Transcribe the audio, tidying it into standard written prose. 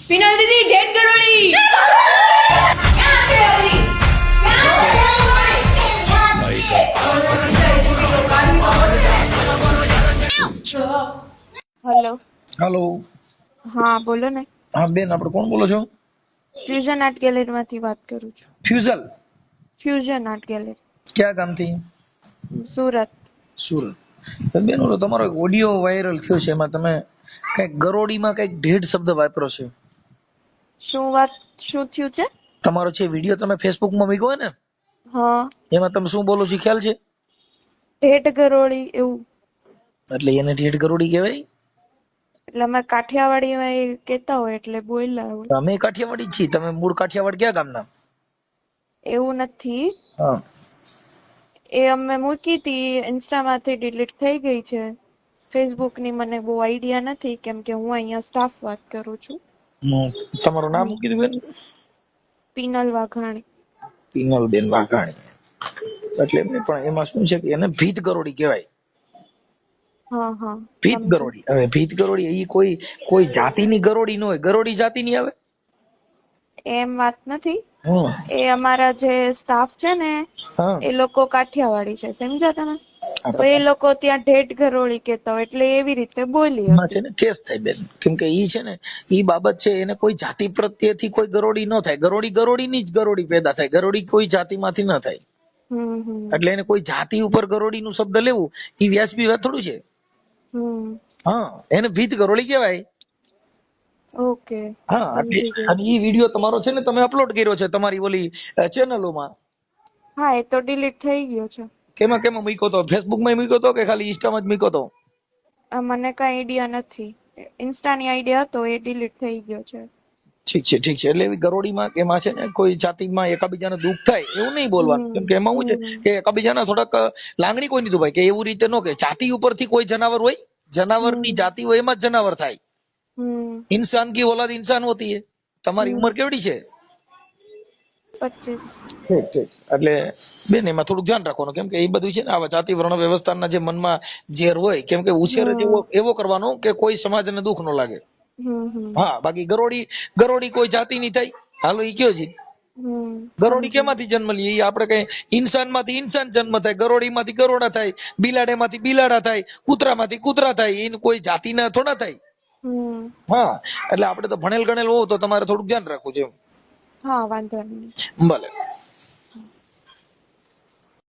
Penal दीदी date करोड़ी hello. Hello હા બોલો ને. हाँ बेन આપણે કોણ બોલો છો? ફ્યુઝન આર્ટ ગેલેરી માંથી વાત કરું છું. ફ્યુઝલ ફ્યુઝન આર્ટ ગેલેરી, ક્યાં ગામથી? સુરત. સુરત. તો બેન ઓલો તમારો ઓડિયો વાયરલ થયો છે, એમાં તમે કઈક ગરોડીમાં કઈક ઢેઢ શબ્દ વાપરો છે. શું થયું છે? તમારો છે વિડીયો તમે ફેસબુકમાં મૂક્યો હોય ને, હા, એમાં તમે શું બોલો છો ખ્યાલ છે? ઢેટ ગરોળી એવું. એટલે એને ઢેઢ ગરોડી કહેવાય? એટલે અમે કાઠિયાવાડીમાં એ કહેતા હોય એટલે બોલ્યા હોય. અમે કાઠિયાવાડી જ છીએ. તમે મૂળ કાઠિયાવાડ ક્યાં ગામના? એવું નથી. હા. એ અમે મૂકી હતી, ઇન્સ્ટામાંથી ડિલીટ થઈ ગઈ છે. ફેસબુક ની મને બહુ આઈડિયા નથી, કેમ કે હું અહીંયા સ્ટાફ વાત કરું છું. તમારું નામ શું કીધું બેન? પિનલ વાઘાણી. પિનલબેન વાઘાણી. એટલે એમને પણ એમાં શું છે કે એને ભીત ગરોડી કહેવાય. હા હા, ભીત સમજી. ગરોડી. હવે ભીત ગરોડી એ કોઈ જાતિની ગરોડી ન હોય. ગરોડી જાતિની આવે? એમ વાત નથી. હમ. એ અમારા જે સ્ટાફ છે ને, હા. એ લોકો કાઠિયાવાડી છે, સમજ્યા તમે? તો એ આપણે લોકો ત્યાં ઢેટ ગરોળી કહેતા હોય એટલે એવી રીતે બોલી એમાં છે હતી. ને કેસ થાય બેન, કેમ કે ઈ છે ને ઈ બાબત છે, એને કોઈ જાતિ પ્રત્યેથી કોઈ ગરોડી ન થાય. ગરોડી ગરોડીની જ ગરોડી પેદા થાય. ગરોડી કોઈ જાતિમાંથી ન થાય. હમ. એટલે એને કોઈ જાતિ ઉપર ગરોડીનું શબ્દ લેવું ઈ વ્યાજબી વાત થોડું છે. હમ. હા, એને ભીત ગરોળી કહેવાય. ઓકે, હા, એટલે સમજી ગઈ. અને ઈ વિડીયો તમારો છે ને તમે અપલોડ કર્યો છે તમારી ઓલી ચેનલોમાં. હા, એ તો ડિલીટ થઈ ગયો છે. કેમાં કેમાં મૂક્યો તો? ફેસબુકમાં મૂક્યો તો કે ખાલી ઇન્સ્ટામાં જ મૂક્યો તો? મને કઈ આઈડિયા નથી. ઇન્સ્ટાની આઈડિયા હતો, એ ડિલીટ થઈ ગયો છે. ઠીક છે ઠીક છે. એટલે એવી ગરોડીમાં કે એમાં છે ને કોઈ જાતિમાં એકાબીજાને દુઃખ થાય એવું નહીં બોલવાનું, કેમ કે એમાં શું છે કે એકાબીજાના થોડાક લાગણી કોઈ નહીં દુભાય કે એવું રીતે ન કે જાતિ ઉપરથી કોઈ જનાવર હોય, જનાવરની જાતિ હોય એમાં જ જનાવર થાય. ઇન્સાન કી ઓલાદ ઇન્સાન હોતી હે. તમારી ઉંમર કેવડી છે? 25. ઠીક ઠીક. એટલે બેન એમાં થોડુંક ધ્યાન રાખવાનું, કેમ કે એ બધું છે ને આવા જાતિ વર્ણ વ્યવસ્થાના જે મનમાં ઝેર હોય, કેમ કે ઉછેર જ એવો કરવાનો કે કોઈ સમાજને દુઃખ ન લાગે. હા, બાકી ગરોડી કોઈ જાતિની થઈ? હાલો ઈ કયો છે. ગરોડી કેમાંથી જન્મ લે? ઈ આપણે કઈ ઇન્સાનમાંથી ઇન્સાન જન્મ થાય, ગરોડીમાંથી ગરોડા થાય, બિલાડામાંથી બિલાડા થાય, કૂતરામાંથી કૂતરા થાય. એનું કોઈ જાતિના થોડા થાય. હા, એટલે આપણે તો ભણેલ ગણેલ હોવ તો તમારે થોડુંક ધ્યાન રાખવું છે. હા, વાંધો નહીં. ભલે.